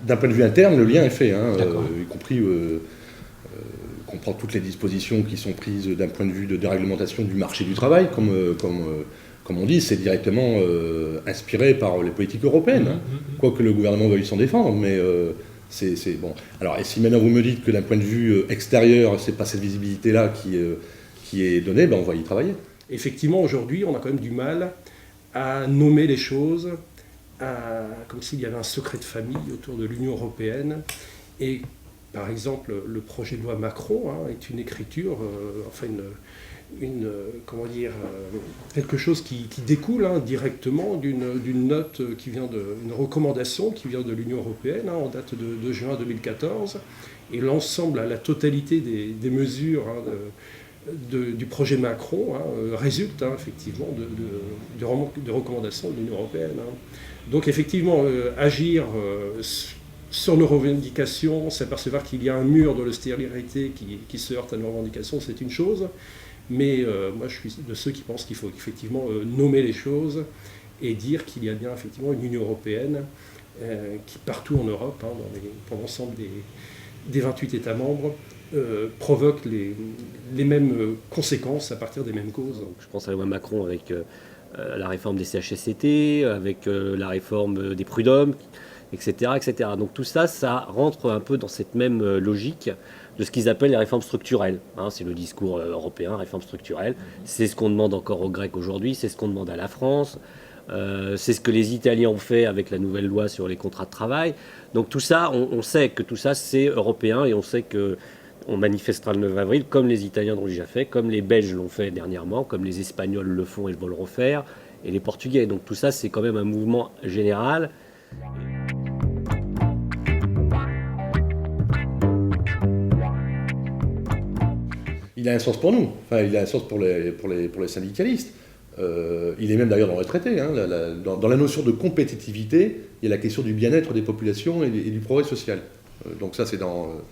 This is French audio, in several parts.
d'un point de vue interne, le lien est fait, y compris comprend toutes les dispositions qui sont prises d'un point de vue de déréglementation du marché du travail, comme on dit, c'est directement inspiré par les politiques européennes, quoique le gouvernement veuille s'en défendre, mais c'est bon. Alors, et si maintenant vous me dites que d'un point de vue extérieur, c'est pas cette visibilité-là qui est donnée, ben on va y travailler. Effectivement, aujourd'hui, on a quand même du mal à nommer les choses, comme s'il y avait un secret de famille autour de l'Union européenne. Et par exemple, le projet de loi Macron est une écriture, quelque chose qui découle directement d'une note qui vient une recommandation qui vient de l'Union européenne en date de juin 2014. Et l'ensemble, la totalité des mesures du projet Macron résulte effectivement de recommandations de l'Union européenne. Donc effectivement, agir sur nos revendications, s'apercevoir qu'il y a un mur de l'austérité qui se heurte à nos revendications, c'est une chose. Mais moi, je suis de ceux qui pensent qu'il faut effectivement nommer les choses et dire qu'il y a bien effectivement une Union européenne qui, partout en Europe, pour l'ensemble des 28 États membres, provoque les mêmes conséquences à partir des mêmes causes. Je pense à la loi Macron avec la réforme des CHSCT, avec la réforme des prud'hommes, etc., etc. Donc tout ça, ça rentre un peu dans cette même logique de ce qu'ils appellent les réformes structurelles. C'est le discours européen, réforme structurelle. C'est ce qu'on demande encore aux Grecs aujourd'hui, c'est ce qu'on demande à la France. C'est ce que les Italiens ont fait avec la nouvelle loi sur les contrats de travail. Donc tout ça, on sait que tout ça, c'est européen et on sait qu'on manifestera le 9 avril, comme les Italiens l'ont déjà fait, comme les Belges l'ont fait dernièrement, comme les Espagnols le font et vont le refaire, et les Portugais. Donc tout ça, c'est quand même un mouvement général. Il a un sens pour nous, il a un sens pour les syndicalistes. Il est même d'ailleurs dans les traités. Dans la notion de compétitivité, il y a la question du bien-être des populations et du progrès social. Donc ça, c'est dans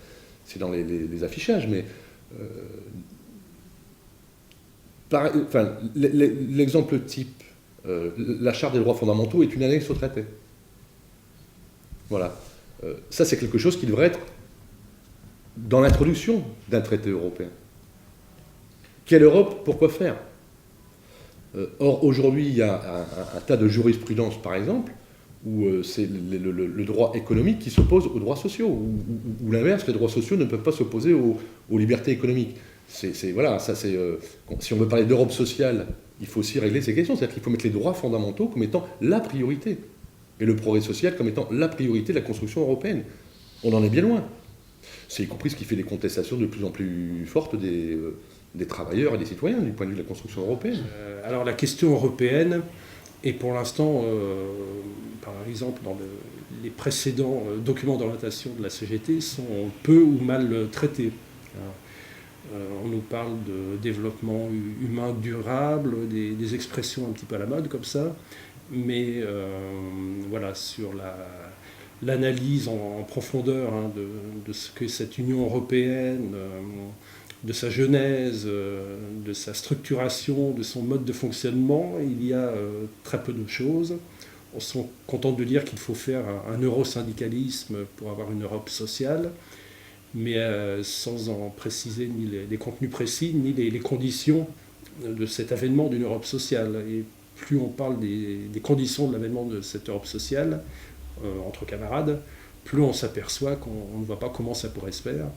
les affichages. Mais l'exemple type, la Charte des droits fondamentaux est une annexe au traité. Voilà. Ça, c'est quelque chose qui devrait être dans l'introduction d'un traité européen. Quelle Europe? Pourquoi faire? Or, aujourd'hui, il y a un tas de jurisprudence, par exemple, où c'est le droit économique qui s'oppose aux droits sociaux, ou l'inverse, les droits sociaux ne peuvent pas s'opposer aux libertés économiques. Si on veut parler d'Europe sociale, il faut aussi régler ces questions. C'est-à-dire qu'il faut mettre les droits fondamentaux comme étant la priorité, et le progrès social comme étant la priorité de la construction européenne. On en est bien loin. C'est y compris ce qui fait des contestations de plus en plus fortes des travailleurs et des citoyens du point de vue de la construction européenne. Alors la question européenne est pour l'instant, par exemple dans les précédents documents d'orientation de la CGT, sont peu ou mal traités. On nous parle de développement humain durable, des expressions un petit peu à la mode comme ça, mais sur l'analyse en profondeur de ce que cette Union européenne, de sa genèse, de sa structuration, de son mode de fonctionnement, il y a très peu de choses. On se contente de dire qu'il faut faire un eurosyndicalisme pour avoir une Europe sociale, mais sans en préciser ni les contenus précis, ni les conditions de cet avènement d'une Europe sociale. Et plus on parle des conditions de l'avènement de cette Europe sociale, entre camarades, plus on s'aperçoit qu'on ne voit pas comment ça pourrait se faire,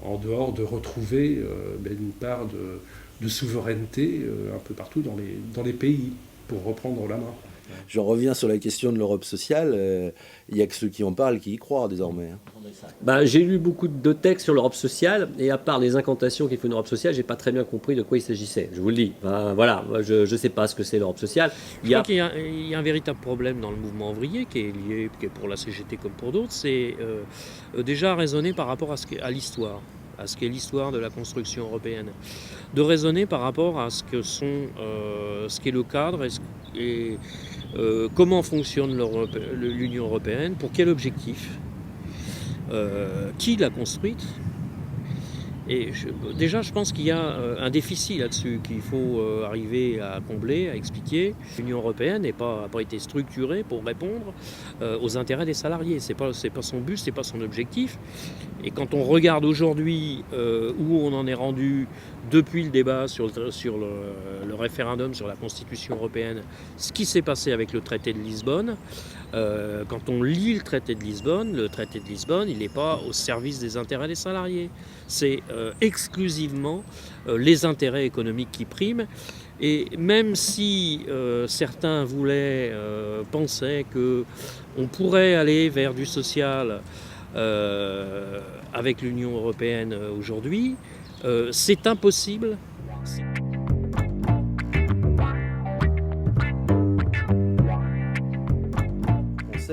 en dehors de retrouver une part de souveraineté un peu partout dans les pays, pour reprendre la main. J'en reviens sur la question de l'Europe sociale. Il n'y a que ceux qui en parlent qui y croient désormais. J'ai lu beaucoup de textes sur l'Europe sociale, et à part les incantations qu'il faut une Europe sociale, j'ai pas très bien compris de quoi il s'agissait. Je vous le dis. Je ne sais pas ce que c'est l'Europe sociale. Je crois qu'il y a un véritable problème dans le mouvement ouvrier qui est lié, qui est pour la CGT comme pour d'autres. C'est déjà raisonner par rapport à l'histoire, à ce qu'est l'histoire de la construction européenne, de raisonner par rapport à ce qu'est le cadre et comment fonctionne l'Union européenne, pour quel objectif, qui l'a construite Déjà, je pense qu'il y a un déficit là-dessus qu'il faut arriver à combler, à expliquer. L'Union européenne n'a pas été structurée pour répondre aux intérêts des salariés. C'est pas son but, c'est pas son objectif. Et quand on regarde aujourd'hui où on en est rendu depuis le débat sur le référendum sur la Constitution européenne, ce qui s'est passé avec le traité de Lisbonne, quand on lit le traité de Lisbonne, il n'est pas au service des intérêts des salariés. C'est exclusivement les intérêts économiques qui priment. Et même si certains pensaient qu'on pourrait aller vers du social avec l'Union européenne aujourd'hui, c'est impossible.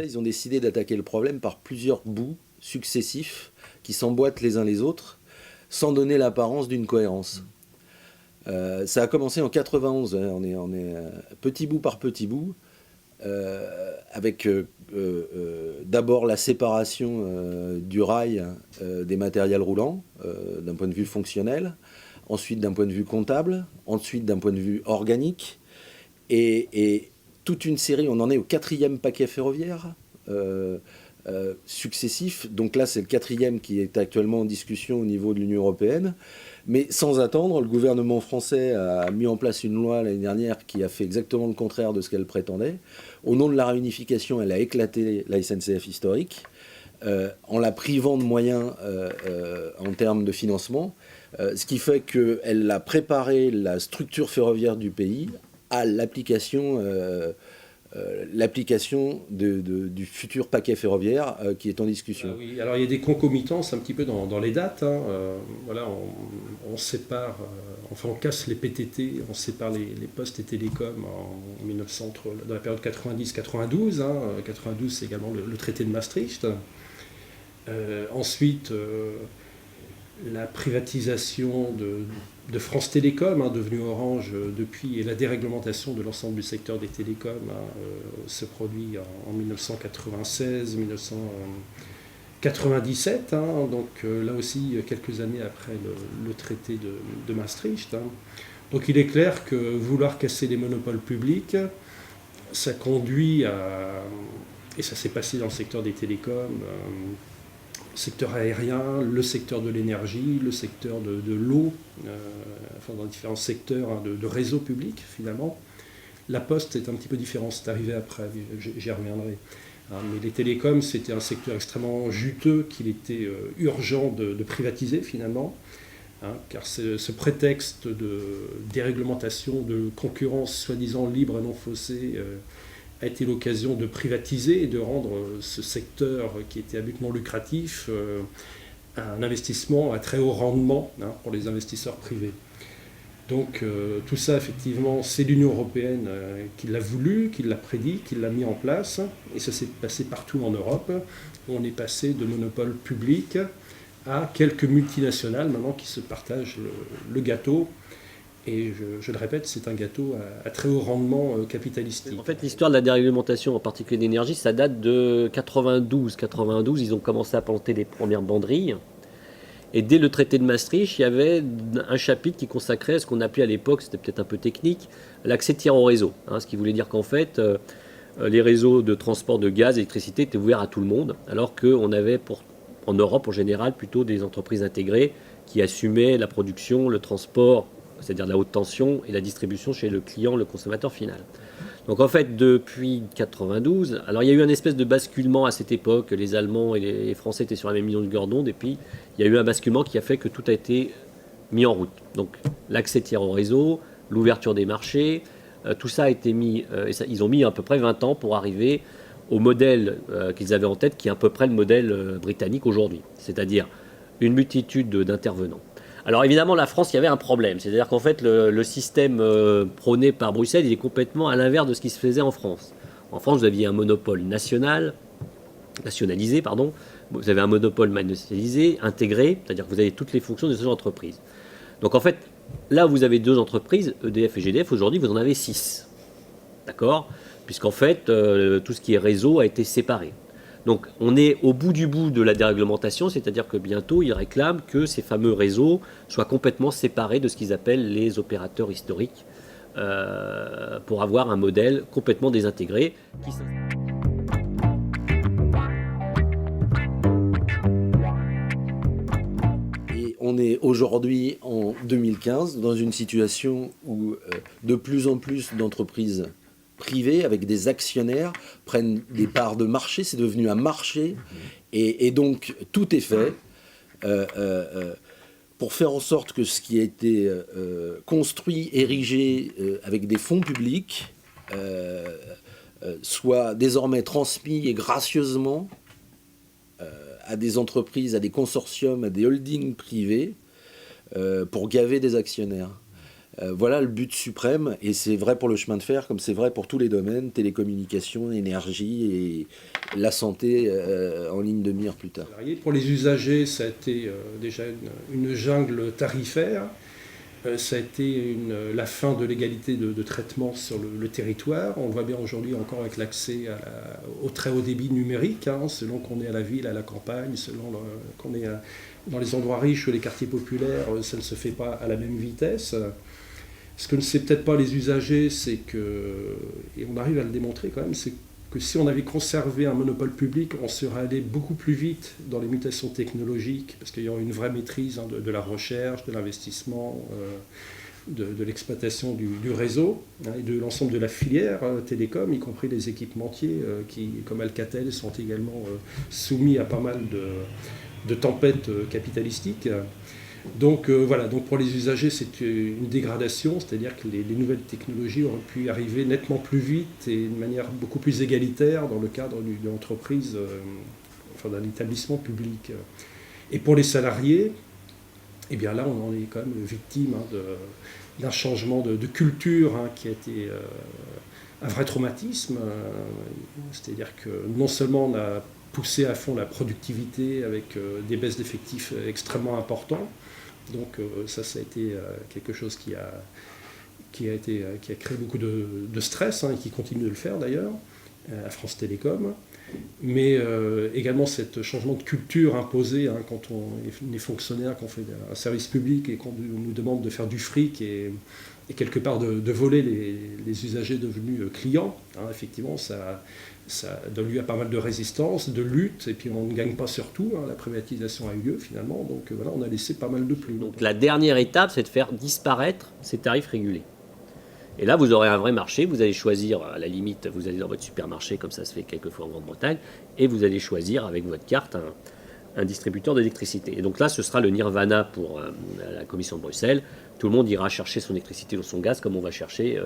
Ils ont décidé d'attaquer le problème par plusieurs bouts successifs qui s'emboîtent les uns les autres sans donner l'apparence d'une cohérence. Ça a commencé en 91, hein, on est petit bout par petit bout, avec d'abord la séparation du rail des matériels roulants d'un point de vue fonctionnel, ensuite d'un point de vue comptable, ensuite d'un point de vue organique, et toute une série, on en est au 4e paquet ferroviaire successif. Donc là, c'est le 4e qui est actuellement en discussion au niveau de l'Union européenne. Mais sans attendre, le gouvernement français a mis en place une loi l'année dernière qui a fait exactement le contraire de ce qu'elle prétendait. Au nom de la réunification, elle a éclaté la SNCF historique en la privant de moyens en termes de financement, ce qui fait qu'elle a préparé la structure ferroviaire du pays à l'application du futur paquet ferroviaire qui est en discussion. Ah oui, alors il y a des concomitances un petit peu dans les dates. Hein. Voilà, on sépare, enfin on casse les PTT, on sépare les postes et télécoms en 1900, dans la période 90-92. Hein. 92, c'est également le traité de Maastricht. Ensuite, la privatisation de France Télécom, hein, devenue Orange depuis, et la déréglementation de l'ensemble du secteur des télécoms se produit en 1996, 1997, hein, donc là aussi quelques années après le traité de Maastricht. Hein. Donc il est clair que vouloir casser les monopoles publics, ça conduit à, et ça s'est passé dans le secteur des télécoms, secteur aérien, le secteur de l'énergie, le secteur de l'eau, enfin dans différents secteurs hein, de réseaux publics finalement. La Poste est un petit peu différent, c'est arrivé après, j'y reviendrai. Hein, mais les télécoms, c'était un secteur extrêmement juteux qu'il était urgent de privatiser finalement, hein, car ce prétexte de déréglementation, de concurrence soi-disant libre et non faussée, a été l'occasion de privatiser et de rendre ce secteur qui était à but non lucratif un investissement à très haut rendement hein, pour les investisseurs privés. Donc tout ça, effectivement, c'est l'Union européenne qui l'a voulu, qui l'a prédit, qui l'a mis en place. Et ça s'est passé partout en Europe. On est passé de monopole public à quelques multinationales maintenant qui se partagent le gâteau. Et je le répète, c'est un gâteau à très haut rendement capitalistique. En fait, l'histoire de la déréglementation, en particulier d'énergie, ça date de 92. 92, ils ont commencé à planter les premières banderilles. Et dès le traité de Maastricht, il y avait un chapitre qui consacrait ce qu'on appelait à l'époque, c'était peut-être un peu technique, l'accès tiers au réseau. Hein, ce qui voulait dire qu'en fait, les réseaux de transport de gaz et d'électricité étaient ouverts à tout le monde, alors qu'on avait en Europe en général plutôt des entreprises intégrées qui assumaient la production, le transport, c'est-à-dire la haute tension, et la distribution chez le client, le consommateur final. Donc en fait, depuis 92, alors il y a eu un espèce de basculement à cette époque, les Allemands et les Français étaient sur la même ligne de longueur d'onde, et puis il y a eu un basculement qui a fait que tout a été mis en route. Donc l'accès tiers au réseau, l'ouverture des marchés, tout ça a été mis, ils ont mis à peu près 20 ans pour arriver au modèle qu'ils avaient en tête, qui est à peu près le modèle britannique aujourd'hui, c'est-à-dire une multitude d'intervenants. Alors évidemment, la France, il y avait un problème. C'est-à-dire qu'en fait, le système prôné par Bruxelles, il est complètement à l'inverse de ce qui se faisait en France. En France, vous aviez un monopole nationalisé. Vous avez un monopole nationalisé, intégré, c'est-à-dire que vous avez toutes les fonctions de ces entreprises. Donc en fait, là où vous avez 2 entreprises, EDF et GDF, aujourd'hui, vous en avez 6. D'accord ? Puisqu'en fait, tout ce qui est réseau a été séparé. Donc on est au bout du bout de la déréglementation, c'est-à-dire que bientôt ils réclament que ces fameux réseaux soient complètement séparés de ce qu'ils appellent les opérateurs historiques pour avoir un modèle complètement désintégré. Et on est aujourd'hui en 2015 dans une situation où de plus en plus d'entreprises privées avec des actionnaires prennent des parts de marché, c'est devenu un marché, et donc tout est fait pour faire en sorte que ce qui a été construit, érigé avec des fonds publics soit désormais transmis et gracieusement à des entreprises, à des consortiums, à des holdings privés pour gaver des actionnaires. Voilà le but suprême, et c'est vrai pour le chemin de fer comme c'est vrai pour tous les domaines, télécommunications, énergie et la santé en ligne de mire plus tard. Pour les usagers, ça a été déjà une jungle tarifaire, ça a été la fin de l'égalité de traitement sur le territoire. On le voit bien aujourd'hui encore avec l'accès au très haut débit numérique, selon qu'on est à la ville, à la campagne, selon qu'on est dans les endroits riches ou les quartiers populaires, ça ne se fait pas à la même vitesse. Ce que ne sait peut-être pas les usagers, c'est que, et on arrive à le démontrer quand même, c'est que si on avait conservé un monopole public, on serait allé beaucoup plus vite dans les mutations technologiques, parce qu'il y aurait une vraie maîtrise de la recherche, de l'investissement, de l'exploitation du réseau, et de l'ensemble de la filière télécom, y compris les équipementiers qui, comme Alcatel, sont également soumis à pas mal de tempêtes capitalistiques. Donc voilà, donc pour les usagers, c'est une dégradation, c'est-à-dire que les nouvelles technologies auraient pu arriver nettement plus vite et de manière beaucoup plus égalitaire dans le cadre d'une entreprise, enfin d'un établissement public. Et pour les salariés, eh bien là, on en est quand même victime d'un changement de culture qui a été un vrai traumatisme. C'est-à-dire que non seulement on a poussé à fond la productivité avec des baisses d'effectifs extrêmement importantes. Donc ça a été quelque chose qui a créé beaucoup de stress, et qui continue de le faire d'ailleurs, à France Télécom. Mais également ce changement de culture imposé quand on est fonctionnaire, qu'on fait un service public et qu'on nous demande de faire du fric et quelque part de voler les usagers devenus clients. Effectivement, ça donne lieu à pas mal de résistance, de lutte, et puis on ne gagne pas sur tout. La privatisation a eu lieu finalement, donc voilà, on a laissé pas mal de plumes. Donc la dernière étape, c'est de faire disparaître ces tarifs régulés. Et là, vous aurez un vrai marché, vous allez choisir, à la limite, vous allez dans votre supermarché, comme ça se fait quelquefois en Grande-Bretagne, et vous allez choisir avec votre carte un distributeur d'électricité. Et donc là, ce sera le nirvana pour la Commission de Bruxelles. Tout le monde ira chercher son électricité ou son gaz comme on va chercher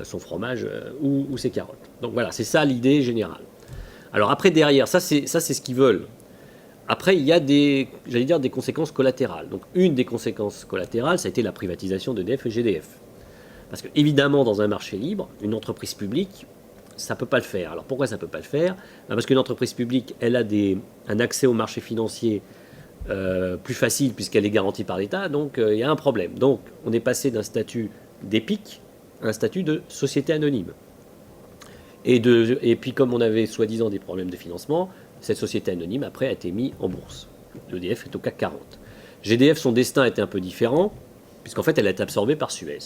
son fromage ou ses carottes. Donc voilà, c'est ça l'idée générale. Alors après, derrière, ça c'est ce qu'ils veulent. Après, il y a des conséquences collatérales. Donc une des conséquences collatérales, ça a été la privatisation d'EDF et GDF. Parce que évidemment, dans un marché libre, une entreprise publique, ça ne peut pas le faire. Alors pourquoi ça ne peut pas le faire ? Parce qu'une entreprise publique, elle a un accès au marché financier plus facile puisqu'elle est garantie par l'État, donc il y a un problème. Donc on est passé d'un statut d'EPIC à un statut de société anonyme. Et puis comme on avait soi-disant des problèmes de financement, cette société anonyme après a été mise en bourse. L'EDF est au CAC 40. GDF, son destin était un peu différent, puisqu'en fait elle a été absorbée par Suez,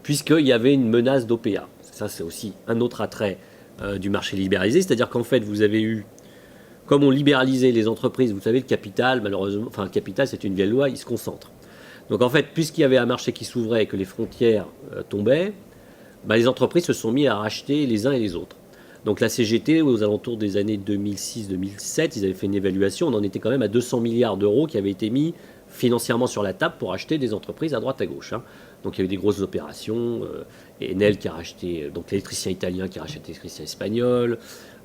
puisqu'il y avait une menace d'OPA. Ça c'est aussi un autre attrait du marché libéralisé, c'est-à-dire qu'en fait vous avez eu, comme on libéralisait les entreprises, vous savez, le capital, malheureusement, enfin le capital c'est une vieille loi, il se concentre. Donc en fait, puisqu'il y avait un marché qui s'ouvrait et que les frontières tombaient, les entreprises se sont mis à racheter les uns et les autres. Donc la CGT, aux alentours des années 2006-2007, ils avaient fait une évaluation, on en était quand même à 200 milliards d'euros qui avaient été mis financièrement sur la table pour acheter des entreprises à droite à gauche. Donc il y a eu des grosses opérations, Enel qui a racheté, donc l'électricien italien qui rachète l'électricien espagnol,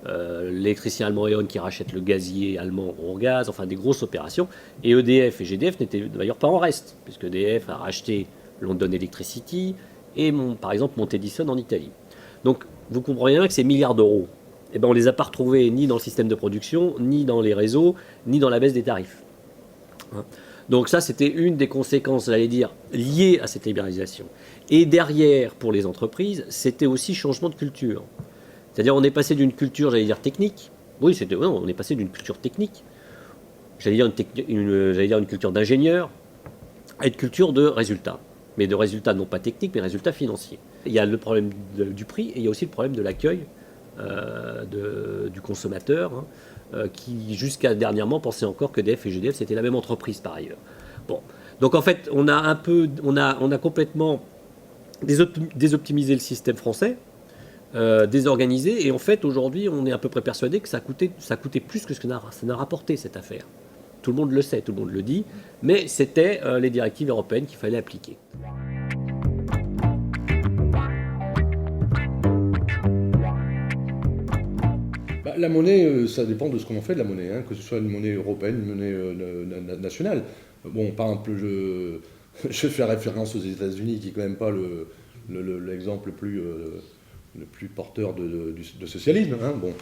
l'électricien allemand E.ON qui rachète le gazier allemand Eurogaz, enfin des grosses opérations. Et EDF et GDF n'étaient d'ailleurs pas en reste, puisque EDF a racheté London Electricity et par exemple Montedison en Italie. Donc vous comprenez bien que ces milliards d'euros, on ne les a pas retrouvés ni dans le système de production, ni dans les réseaux, ni dans la baisse des tarifs. Donc ça, c'était une des conséquences, j'allais dire, liées à cette libéralisation. Et derrière, pour les entreprises, c'était aussi changement de culture. C'est-à-dire on est passé d'une culture, j'allais dire, technique, Oui, non, on est passé d'une culture technique, j'allais dire une culture d'ingénieur, à une culture de résultats. Mais de résultats non pas techniques, mais résultats financiers. Il y a le problème du prix et il y a aussi le problème de l'accueil du consommateur, hein, qui jusqu'à dernièrement pensait encore que DF et GDF c'était la même entreprise par ailleurs. Bon, donc en fait on a complètement désoptimisé le système français, désorganisé, et en fait aujourd'hui on est à peu près persuadé que ça coûtait plus que ce que ça n'a rapporté cette affaire. Tout le monde le sait, tout le monde le dit, mais c'était les directives européennes qu'il fallait appliquer. La monnaie, ça dépend de ce qu'on en fait de la monnaie, hein, que ce soit une monnaie européenne, une monnaie nationale. Bon, par exemple, je fais référence aux États-Unis, qui n'est quand même pas l'exemple le plus porteur de socialisme. Hein. Bon,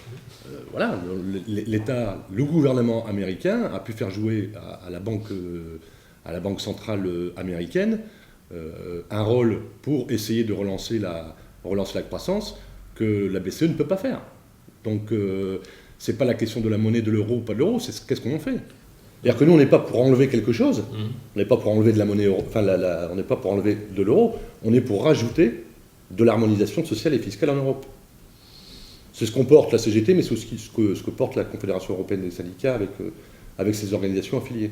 voilà, le gouvernement américain a pu faire jouer à la banque centrale américaine un rôle pour essayer de relancer la croissance que la BCE ne peut pas faire. Donc, c'est pas la question de la monnaie, de l'euro ou pas de l'euro, c'est qu'est-ce qu'on en fait. C'est-à-dire que nous, on n'est pas pour enlever quelque chose, on n'est pas pour enlever de la monnaie, on n'est pas pour enlever de l'euro, on est pour rajouter de l'harmonisation sociale et fiscale en Europe. C'est ce qu'on porte la CGT, mais c'est aussi ce que porte la Confédération européenne des syndicats avec ses organisations affiliées.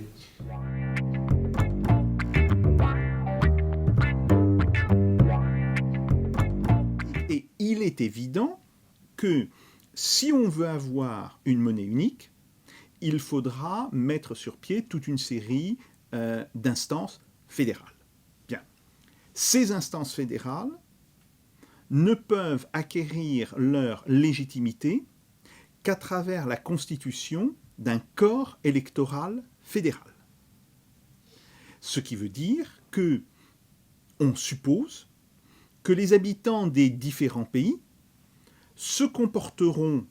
Et il est évident que si on veut avoir une monnaie unique, il faudra mettre sur pied toute une série d'instances fédérales. Bien. Ces instances fédérales ne peuvent acquérir leur légitimité qu'à travers la constitution d'un corps électoral fédéral. Ce qui veut dire que on suppose que les habitants des différents pays se comporteront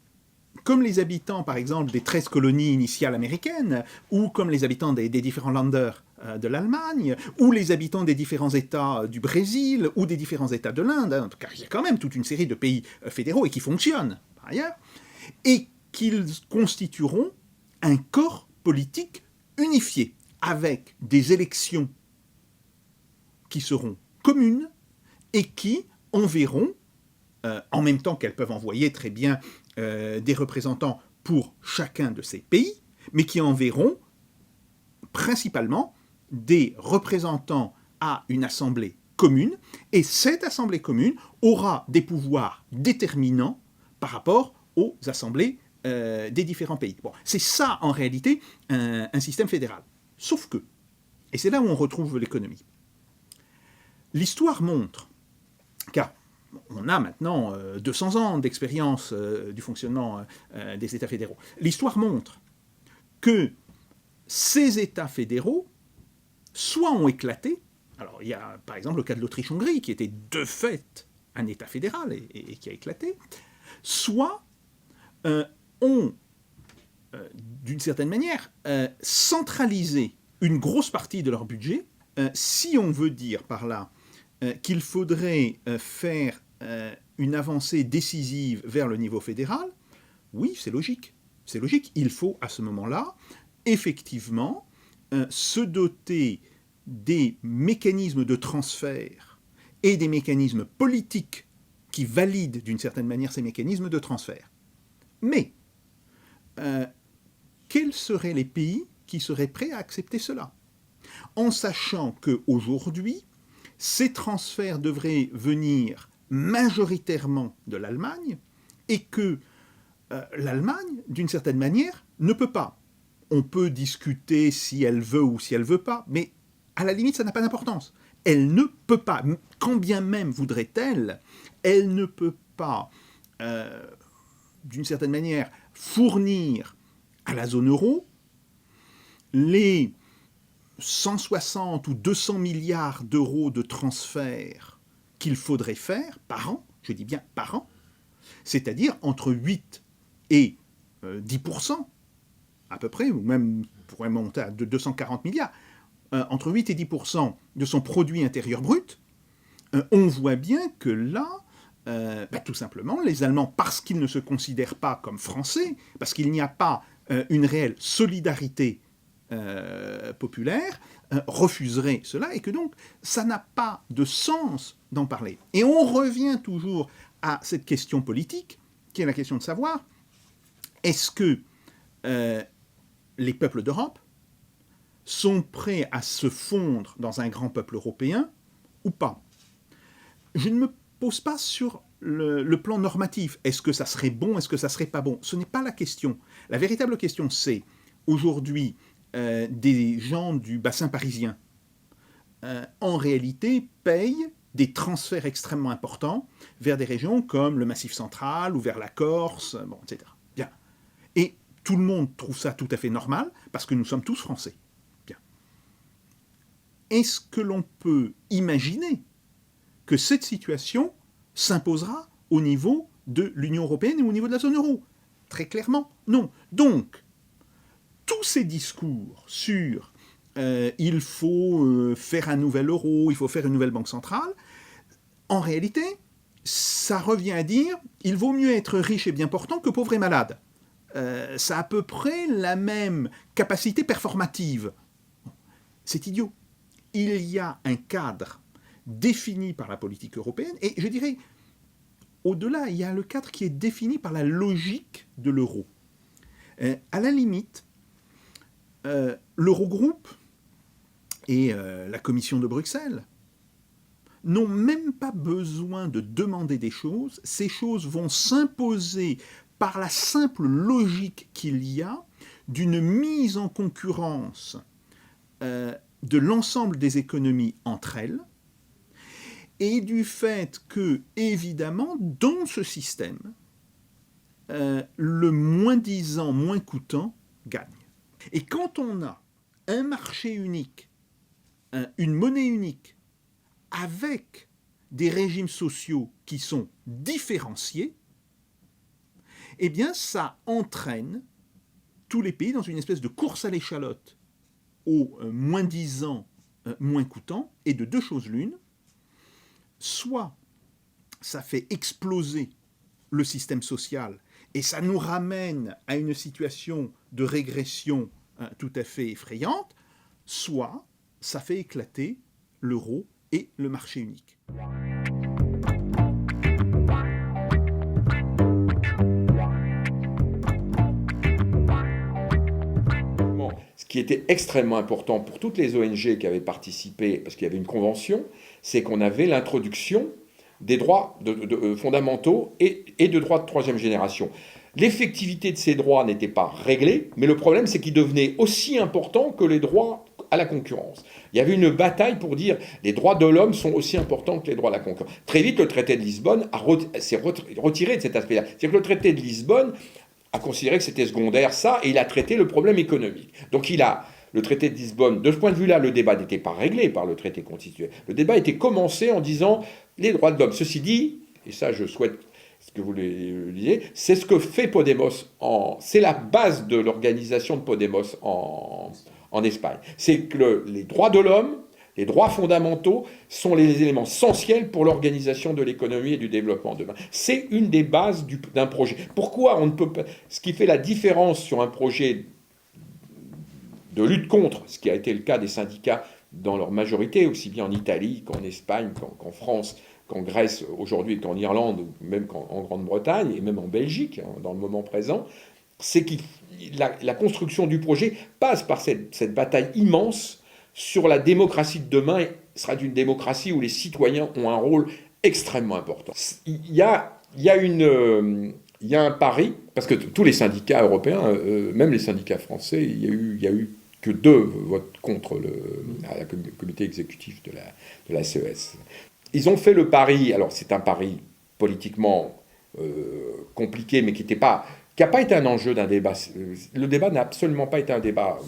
comme les habitants, par exemple, des 13 colonies initiales américaines, ou comme les habitants des différents Länder de l'Allemagne, ou les habitants des différents États du Brésil, ou des différents États de l'Inde, en tout cas, il y a quand même toute une série de pays fédéraux et qui fonctionnent, par ailleurs, et qu'ils constitueront un corps politique unifié, avec des élections qui seront communes et qui enverront, en même temps qu'elles peuvent envoyer très bien des représentants pour chacun de ces pays, mais qui enverront principalement des représentants à une assemblée commune, et cette assemblée commune aura des pouvoirs déterminants par rapport aux assemblées des différents pays. Bon, c'est ça en réalité un système fédéral. Sauf que, et c'est là où on retrouve l'économie, l'histoire montre, car on a maintenant 200 ans d'expérience du fonctionnement des États fédéraux. L'histoire montre que ces États fédéraux, soit ont éclaté, alors il y a par exemple le cas de l'Autriche-Hongrie, qui était de fait un État fédéral et qui a éclaté, soit ont, d'une certaine manière, centralisé une grosse partie de leur budget, si on veut dire par là qu'il faudrait faire une avancée décisive vers le niveau fédéral, oui, c'est logique. C'est logique. Il faut, à ce moment-là, effectivement, se doter des mécanismes de transfert et des mécanismes politiques qui valident, d'une certaine manière, ces mécanismes de transfert. Mais, quels seraient les pays qui seraient prêts à accepter cela ? En sachant qu'aujourd'hui, ces transferts devraient venir majoritairement de l'Allemagne et que l'Allemagne, d'une certaine manière, ne peut pas. On peut discuter si elle veut ou si elle ne veut pas, mais à la limite, ça n'a pas d'importance. Elle ne peut pas, quand bien même voudrait-elle, elle ne peut pas, d'une certaine manière, fournir à la zone euro les 160 ou 200 milliards d'euros de transferts qu'il faudrait faire par an, je dis bien par an, c'est-à-dire entre 8 et 10%, à peu près, ou même pourrait monter à 240 milliards, entre 8 et 10% de son produit intérieur brut, on voit bien que là, Tout simplement, les Allemands, parce qu'ils ne se considèrent pas comme français, parce qu'il n'y a pas une réelle solidarité populaire, refuseraient cela, et que donc ça n'a pas de sens d'en parler. Et on revient toujours à cette question politique, qui est la question de savoir, est-ce que les peuples d'Europe sont prêts à se fondre dans un grand peuple européen ou pas? Je ne me pose pas sur le plan normatif. Est-ce que ça serait bon, est-ce que ça serait pas bon? Ce n'est pas la question. La véritable question, c'est aujourd'hui des gens du bassin parisien, en réalité, payent des transferts extrêmement importants vers des régions comme le Massif central ou vers la Corse, etc. Bien. Et tout le monde trouve ça tout à fait normal parce que nous sommes tous français. Bien. Est-ce que l'on peut imaginer que cette situation s'imposera au niveau de l'Union européenne et au niveau de la zone euro? Très clairement, non. Donc, tous ces discours sur il faut faire un nouvel euro, il faut faire une nouvelle banque centrale, en réalité, ça revient à dire il vaut mieux être riche et bien portant que pauvre et malade. Ça a à peu près la même capacité performative. C'est idiot. Il y a un cadre défini par la politique européenne, et je dirais, au-delà, il y a le cadre qui est défini par la logique de l'euro. À la limite, l'Eurogroupe et la Commission de Bruxelles n'ont même pas besoin de demander des choses. Ces choses vont s'imposer par la simple logique qu'il y a d'une mise en concurrence de l'ensemble des économies entre elles, et du fait que, évidemment, dans ce système, le moins-disant, moins coûtant gagne. Et quand on a un marché unique, une monnaie unique, avec des régimes sociaux qui sont différenciés, eh bien, ça entraîne tous les pays dans une espèce de course à l'échalote au moins-disant, moins coûtant, et de deux choses l'une, soit ça fait exploser le système social et ça nous ramène à une situation de régression tout à fait effrayante, soit ça fait éclater l'euro et le marché unique. Ce qui était extrêmement important pour toutes les ONG qui avaient participé, parce qu'il y avait une convention, c'est qu'on avait l'introduction des droits fondamentaux et de droits de troisième génération. L'effectivité de ces droits n'était pas réglée, mais le problème, c'est qu'ils devenaient aussi importants que les droits à la concurrence. Il y avait une bataille pour dire les droits de l'homme sont aussi importants que les droits à la concurrence. Très vite, le traité de Lisbonne s'est retiré de cet aspect-là. C'est-à-dire que le traité de Lisbonne a considéré que c'était secondaire, ça, et il a traité le problème économique. Donc le traité de Lisbonne, de ce point de vue-là, le débat n'était pas réglé par le traité constitutionnel. Le débat était commencé en disant les droits de l'homme. Ceci dit, et ça je souhaite que vous le disiez, c'est ce que fait Podemos, c'est la base de l'organisation de Podemos en Espagne. C'est que les droits de l'homme, les droits fondamentaux sont les éléments essentiels pour l'organisation de l'économie et du développement demain. C'est une des bases d'un projet. Pourquoi on ne peut pas... Ce qui fait la différence sur un projet de lutte contre, ce qui a été le cas des syndicats dans leur majorité, aussi bien en Italie qu'en Espagne, qu'en France, qu'en Grèce aujourd'hui, qu'en Irlande, ou même qu'en Grande-Bretagne, et même en Belgique, dans le moment présent, c'est que la construction du projet passe par cette bataille immense sur la démocratie de demain. Sera une démocratie où les citoyens ont un rôle extrêmement important. Il y a un pari, parce que tous les syndicats européens, même les syndicats français, il y a eu que 2 votes contre à la comité exécutif de la CES. Ils ont fait le pari, alors c'est un pari politiquement compliqué, mais qui n'a pas été un enjeu d'un débat. Le débat n'a absolument pas été un débat,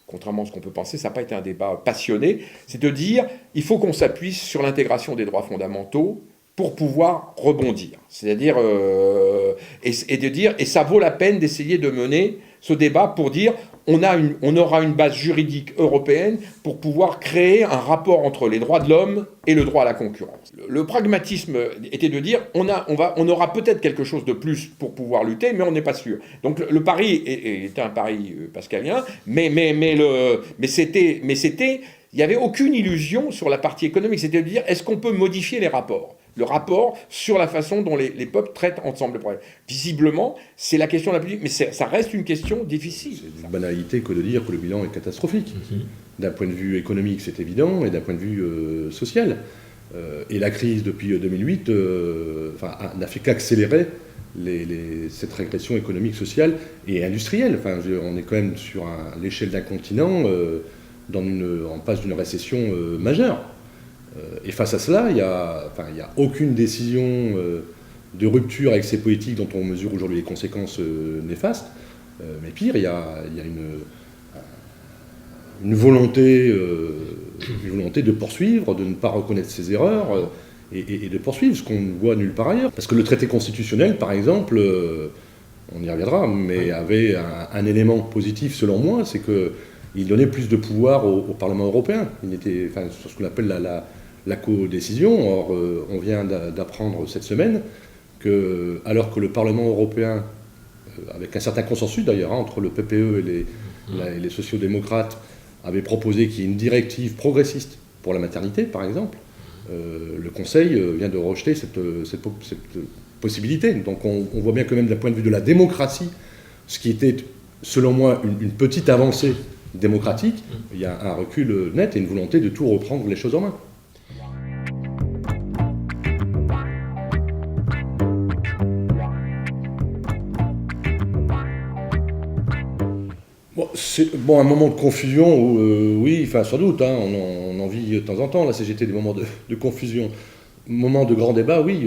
contrairement à ce qu'on peut penser, ça n'a pas été un débat passionné. C'est de dire, il faut qu'on s'appuie sur l'intégration des droits fondamentaux pour pouvoir rebondir. C'est-à-dire, et de dire, et ça vaut la peine d'essayer de mener ce débat pour dire on aura une base juridique européenne pour pouvoir créer un rapport entre les droits de l'homme et le droit à la concurrence. Le pragmatisme était de dire on aura peut-être quelque chose de plus pour pouvoir lutter, mais on n'est pas sûr. Donc le pari était un pari pascalien, mais c'était, il n'y avait aucune illusion sur la partie économique. C'était de dire est-ce qu'on peut modifier les rapports ? Le rapport sur la façon dont les peuples traitent ensemble le problème. Visiblement, c'est la question la plus... Mais ça reste une question difficile. C'est une banalité que de dire que le bilan est catastrophique. D'un point de vue économique, c'est évident, et d'un point de vue social. Et la crise depuis 2008 n'a fait qu'accélérer cette régression économique, sociale et industrielle. On est quand même sur l'échelle d'un continent en passe d'une récession majeure. Et face à cela, il n'y a aucune décision de rupture avec ces politiques dont on mesure aujourd'hui les conséquences néfastes. Mais pire, il y a une volonté de poursuivre, de ne pas reconnaître ses erreurs et de poursuivre, ce qu'on ne voit nulle part ailleurs. Parce que le traité constitutionnel, par exemple, on y reviendra, mais avait un élément positif selon moi, c'est qu'il donnait plus de pouvoir au Parlement européen. Il était sur ce qu'on appelle la codécision. Or, on vient d'apprendre cette semaine que, alors que le Parlement européen, avec un certain consensus d'ailleurs entre le PPE et les sociodémocrates, avait proposé qu'il y ait une directive progressiste pour la maternité, par exemple, le Conseil vient de rejeter cette possibilité. Donc on voit bien que même d'un point de vue de la démocratie, ce qui était, selon moi, une petite avancée démocratique, il y a un recul net et une volonté de tout reprendre les choses en main. C'est un moment de confusion où, oui, sans doute, on en vit de temps en temps, la CGT, des moments de confusion. Moments de grands débats, oui,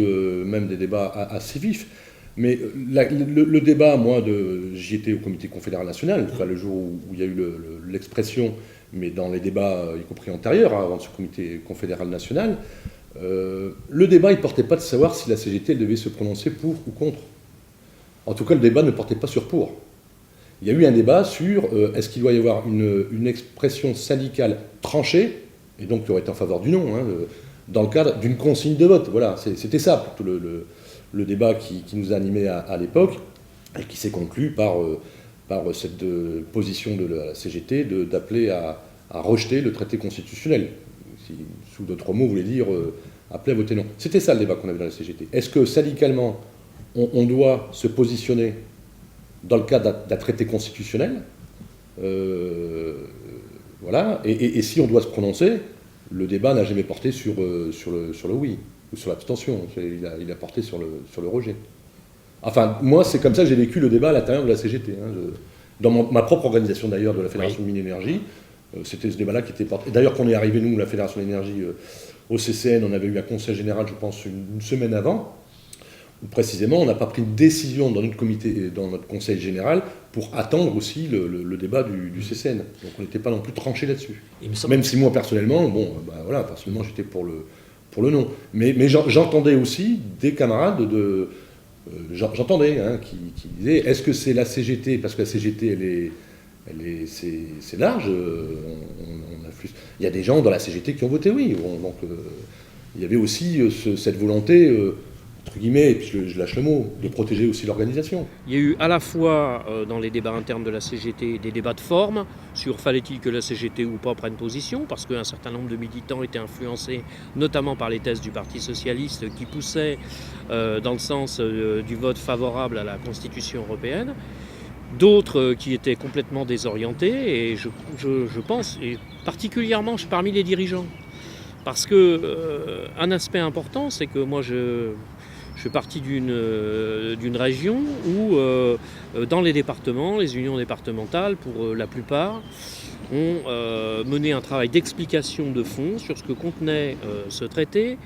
même des débats assez vifs. Mais le débat, j'y étais au comité confédéral national, le jour où il y a eu l'expression, mais dans les débats, y compris antérieurs, avant ce comité confédéral national, le débat, il ne portait pas de savoir si la CGT devait se prononcer pour ou contre. En tout cas, le débat ne portait pas sur pour. Il y a eu un débat sur est-ce qu'il doit y avoir une expression syndicale tranchée, et donc qui aurait été en faveur du non, dans le cadre d'une consigne de vote. Voilà, c'était ça plutôt le débat qui nous animait à l'époque, et qui s'est conclu par cette position de la CGT d'appeler à rejeter le traité constitutionnel, qui, sous d'autres mots, voulait dire appeler à voter non. C'était ça le débat qu'on avait dans la CGT. Est-ce que syndicalement, on doit se positionner dans le cadre d'un traité constitutionnel, voilà, et si on doit se prononcer, le débat n'a jamais porté sur le oui, ou sur l'abstention, il a porté sur le rejet. Enfin, moi, c'est comme ça que j'ai vécu le débat à l'intérieur de la CGT. Dans ma propre organisation, d'ailleurs, de la Fédération de Mines-Énergie, c'était ce débat-là qui était porté. D'ailleurs, quand on est arrivé, nous, la Fédération de l'Énergie, au CCN, on avait eu un conseil général, je pense, une semaine avant, où précisément, on n'a pas pris de décision dans notre comité, dans notre conseil général, pour attendre aussi le débat du CCN. Donc on n'était pas non plus tranché là-dessus. Même si moi, personnellement, personnellement, j'étais pour le non. Mais j'entendais aussi des camarades qui disaient, est-ce que c'est la CGT, parce que la CGT, c'est large, il y a des gens dans la CGT qui ont voté oui. Donc il y avait aussi cette volonté... entre guillemets, et puis je lâche le mot, de protéger aussi l'organisation. Il y a eu à la fois dans les débats internes de la CGT des débats de forme sur fallait-il que la CGT ou pas prenne position, parce qu'un certain nombre de militants étaient influencés notamment par les thèses du Parti Socialiste qui poussaient dans le sens du vote favorable à la Constitution européenne. D'autres qui étaient complètement désorientés, et je pense, et particulièrement parmi les dirigeants. Parce qu'un aspect important, c'est que moi je fais partie d'une région où, dans les départements, les unions départementales, pour la plupart, ont mené un travail d'explication de fond sur ce que contenait ce traité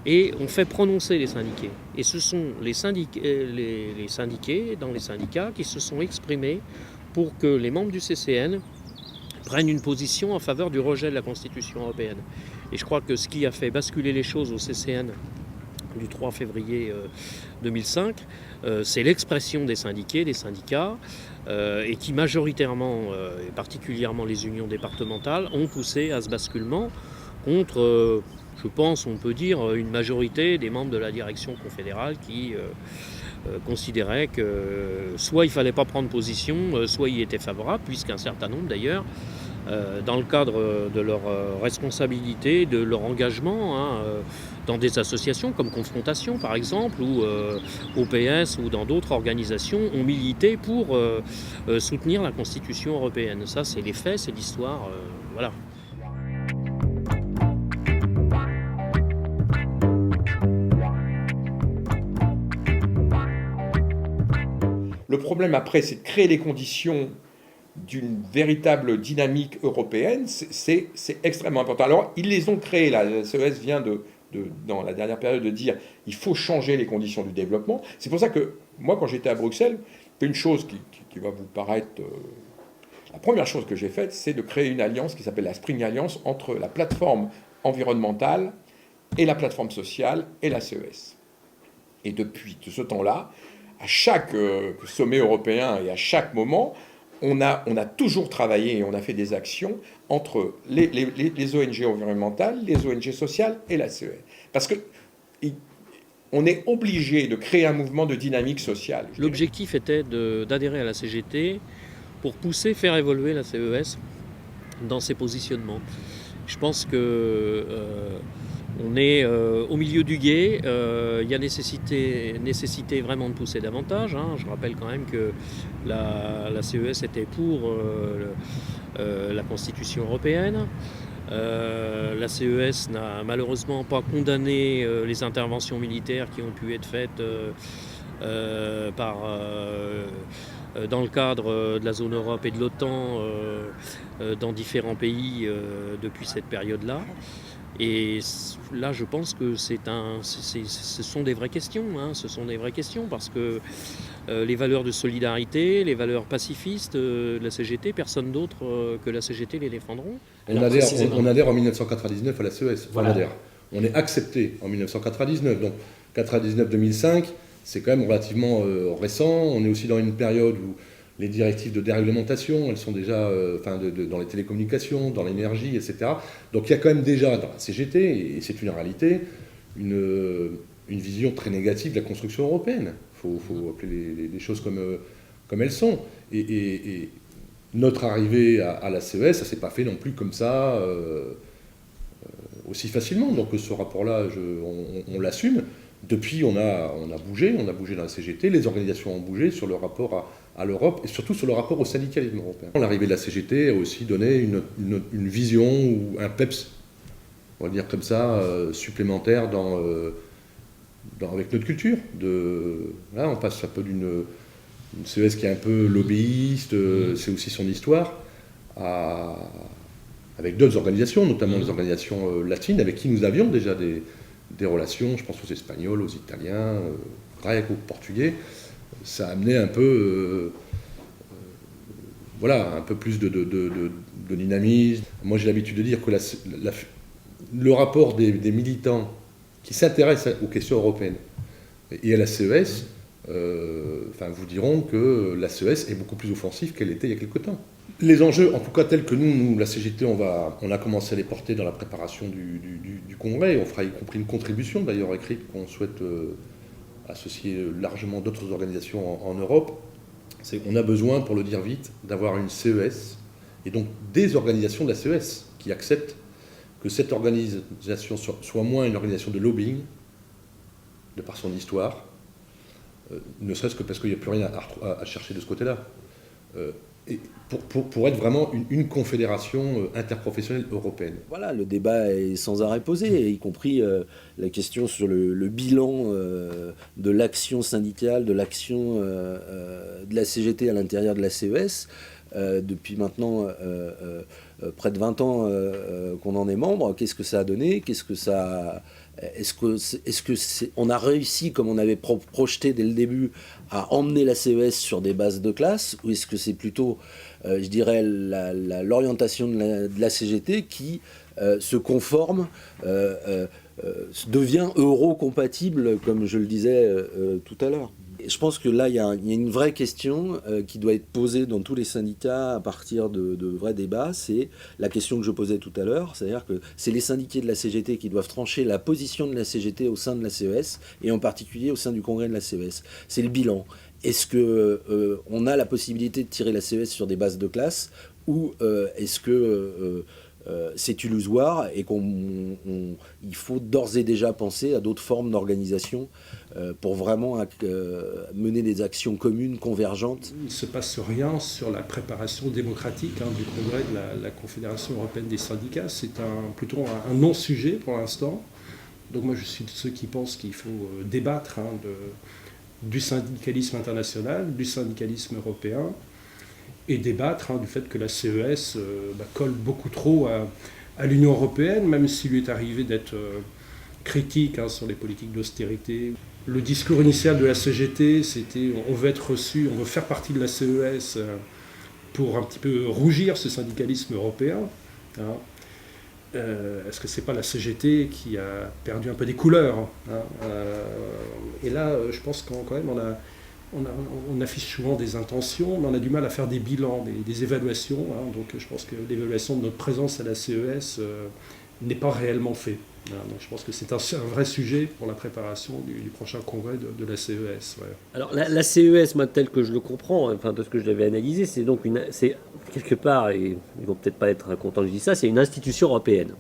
et ont fait prononcer les syndiqués. Et ce sont les syndiqués dans les syndicats qui se sont exprimés pour que les membres du CCN prennent une position en faveur du rejet de la Constitution européenne. Et je crois que ce qui a fait basculer les choses au CCN du 3 février 2005, c'est l'expression des syndiqués, des syndicats, et qui majoritairement, et particulièrement les unions départementales, ont poussé à ce basculement contre, je pense, on peut dire, une majorité des membres de la direction confédérale qui considéraient que soit il ne fallait pas prendre position, soit y étaient favorables, puisqu'un certain nombre d'ailleurs, dans le cadre de leur responsabilité, de leur engagement, dans des associations comme Confrontation par exemple, ou OPS ou dans d'autres organisations, ont milité pour soutenir la Constitution européenne. Ça, c'est les faits, c'est l'histoire, voilà. Le problème après, c'est de créer les conditions d'une véritable dynamique européenne, c'est extrêmement important. Alors, ils les ont créés, là. La CES vient dans la dernière période de dire il faut changer les conditions du développement. C'est pour ça que moi, quand j'étais à Bruxelles, une chose qui va vous paraître... la première chose que j'ai faite, c'est de créer une alliance qui s'appelle la Spring Alliance entre la plateforme environnementale et la plateforme sociale et la CES. Et depuis ce temps-là, à chaque sommet européen et à chaque moment, on a toujours travaillé et on a fait des actions entre les ONG environnementales, les ONG sociales et la CES. Parce qu'on est obligé de créer un mouvement de dynamique sociale. L'objectif était d'adhérer à la CGT pour pousser, faire évoluer la CES dans ses positionnements. Je pense que on est au milieu du gué, il y a nécessité vraiment de pousser davantage. Je rappelle quand même que la CES était pour la Constitution européenne. La CES n'a malheureusement pas condamné les interventions militaires qui ont pu être faites dans le cadre de la zone Europe et de l'OTAN dans différents pays depuis cette période-là. Et là, je pense que ce sont des vraies questions. Ce sont des vraies questions parce que les valeurs de solidarité, les valeurs pacifistes de la CGT, personne d'autre que la CGT les défendront. On adhère en 1999 à la CES. Voilà. On est accepté en 1999. Donc 99-2005, c'est quand même relativement récent. On est aussi dans une période où les directives de déréglementation, elles sont déjà dans les télécommunications, dans l'énergie, etc. Donc il y a quand même déjà dans la CGT, et c'est une réalité, une vision très négative de la construction européenne. Il faut appeler les choses comme elles sont. Et notre arrivée à la CES, ça ne s'est pas fait non plus comme ça, aussi facilement. Donc ce rapport-là, on l'assume. Depuis, on a bougé dans la CGT, les organisations ont bougé sur le rapport à l'Europe et surtout sur le rapport au syndicalisme européen. L'arrivée de la CGT a aussi donné une vision ou un PEPS, on va dire comme ça, supplémentaire avec notre culture. Là, on passe un peu d'une CES qui est un peu lobbyiste, c'est aussi son histoire, avec d'autres organisations, notamment les organisations latines, avec qui nous avions déjà des relations, je pense aux Espagnols, aux Italiens, aux Grecs, aux Portugais. Ça a amené un peu, un peu plus de dynamisme. Moi, j'ai l'habitude de dire que le rapport des militants qui s'intéressent aux questions européennes et à la CES, vous diront que la CES est beaucoup plus offensive qu'elle était il y a quelque temps. Les enjeux, en tout cas tels que nous la CGT, on a commencé à les porter dans la préparation du congrès. On fera y compris une contribution d'ailleurs écrite qu'on souhaite associer largement d'autres organisations en Europe. C'est qu'on a besoin, pour le dire vite, d'avoir une CES et donc des organisations de la CES qui acceptent que cette organisation soit moins une organisation de lobbying, de par son histoire, ne serait-ce que parce qu'il n'y a plus rien à chercher de ce côté-là. Et pour être vraiment une confédération interprofessionnelle européenne. Voilà, le débat est sans arrêt posé, y compris la question sur le bilan de l'action syndicale, de l'action de la CGT à l'intérieur de la CES. Depuis maintenant près de 20 ans qu'on en est membre, qu'est-ce que ça a donné ? On a réussi, comme on avait projeté dès le début, à emmener la CES sur des bases de classe, ou est-ce que c'est plutôt, je dirais, l'orientation de la CGT qui se conforme, devient euro-compatible, comme je le disais tout à l'heure. Je pense que là, il y a une vraie question qui doit être posée dans tous les syndicats à partir de vrais débats. C'est la question que je posais tout à l'heure, c'est-à-dire que c'est les syndiqués de la CGT qui doivent trancher la position de la CGT au sein de la CES, et en particulier au sein du congrès de la CES. C'est le bilan. Est-ce qu'on a la possibilité de tirer la CES sur des bases de classe, ou est-ce que c'est illusoire et qu'il faut d'ores et déjà penser à d'autres formes d'organisation pour vraiment mener des actions communes, convergentes? Il ne se passe rien sur la préparation démocratique du congrès de la Confédération européenne des syndicats. C'est plutôt un non-sujet pour l'instant. Donc moi je suis de ceux qui pensent qu'il faut débattre du syndicalisme international, du syndicalisme européen, et débattre du fait que la CES colle beaucoup trop à l'Union européenne, même s'il lui est arrivé d'être critique sur les politiques d'austérité. Le discours initial de la CGT, c'était on veut être reçu, on veut faire partie de la CES pour un petit peu rougir ce syndicalisme européen. Est-ce que c'est pas la CGT qui a perdu un peu des couleurs, et là, je pense quand même on affiche souvent des intentions, mais on a du mal à faire des bilans, des évaluations. Donc je pense que l'évaluation de notre présence à la CES n'est pas réellement faite. Donc je pense que c'est un vrai sujet pour la préparation du prochain congrès de la CES. Ouais. Alors la CES, moi, tel que je le comprends, enfin de ce que je l'avais analysé, c'est donc c'est quelque part, et ils vont peut-être pas être contents que je dise ça, c'est une institution européenne.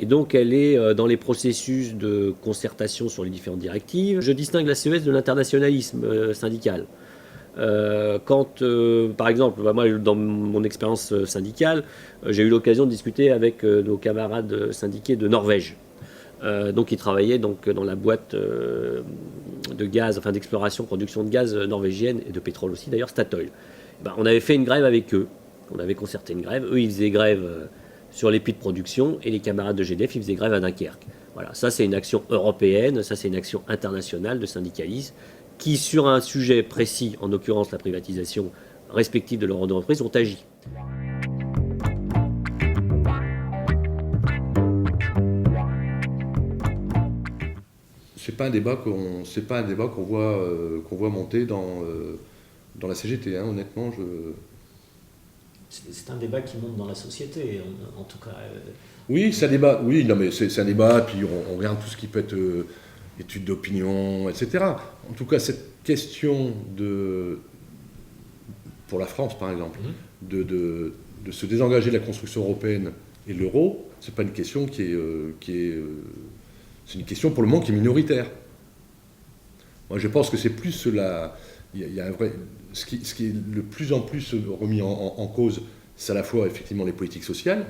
Et donc elle est dans les processus de concertation sur les différentes directives. Je distingue la CES de l'internationalisme syndical. Par exemple, moi dans mon expérience syndicale, j'ai eu l'occasion de discuter avec nos camarades syndiqués de Norvège. Donc ils travaillaient donc dans la boîte de gaz, enfin d'exploration, production de gaz norvégienne et de pétrole aussi d'ailleurs, Statoil. On avait fait une grève avec eux. On avait concerté une grève. Eux, ils faisaient grève sur les puits de production, et les camarades de GDF, ils faisaient grève à Dunkerque. Voilà, ça c'est une action européenne, ça c'est une action internationale de syndicalisme, qui sur un sujet précis, en l'occurrence la privatisation respective de leur entreprise, ont agi. C'est pas un débat qu'on voit monter dans la CGT, honnêtement. C'est un débat qui monte dans la société, en tout cas. Oui, c'est un débat. Oui, non, mais c'est un débat. Puis on regarde tout ce qui peut être études d'opinion, etc. En tout cas, cette question pour la France, par exemple, de se désengager de la construction européenne et de l'euro, c'est pas une question c'est une question pour le moment qui est minoritaire. Moi, je pense que c'est plus il y a un vrai. Ce qui est le plus en plus remis en cause, c'est à la fois effectivement les politiques sociales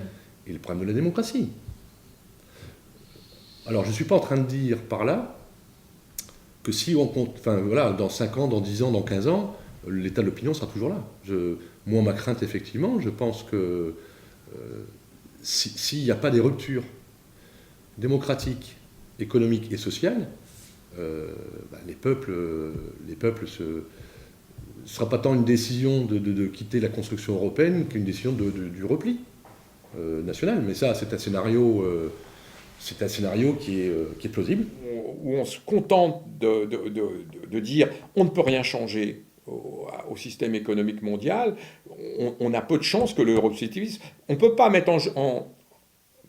et le problème de la démocratie. Alors je ne suis pas en train de dire par là que si on compte, dans 5 ans, dans 10 ans, dans 15 ans, l'état de l'opinion sera toujours là. Moi, ma crainte, effectivement, je pense que s'il n'y a pas des ruptures démocratiques, économiques et sociales, les peuples ce ne sera pas tant une décision de quitter la construction européenne qu'une décision du repli national. Mais ça, c'est un scénario qui est plausible. Où on se contente de dire on ne peut rien changer au système économique mondial, on a peu de chances que l'europositivisme. On ne peut pas mettre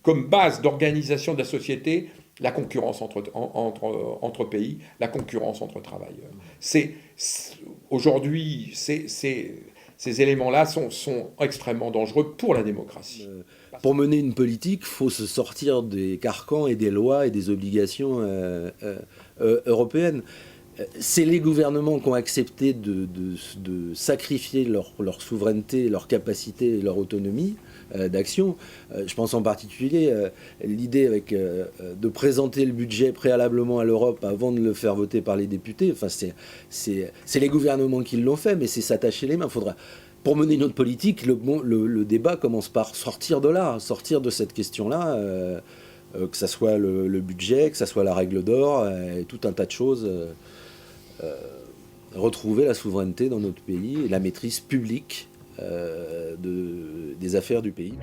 comme base d'organisation de la société la concurrence entre pays, la concurrence entre travailleurs. Aujourd'hui, ces éléments-là sont extrêmement dangereux pour la démocratie. Pour mener une politique, il faut se sortir des carcans et des lois et des obligations européennes. C'est les gouvernements qui ont accepté de sacrifier leur souveraineté, leur capacité et leur autonomie d'action. Je pense en particulier l'idée de présenter le budget préalablement à l'Europe avant de le faire voter par les députés. Enfin, c'est les gouvernements qui l'ont fait, mais c'est s'attacher les mains. Pour mener notre politique, le débat commence par sortir de là, sortir de cette question-là. que ça soit le budget, que ça soit la règle d'or, et tout un tas de choses. Retrouver la souveraineté dans notre pays et la maîtrise publique des affaires du pays.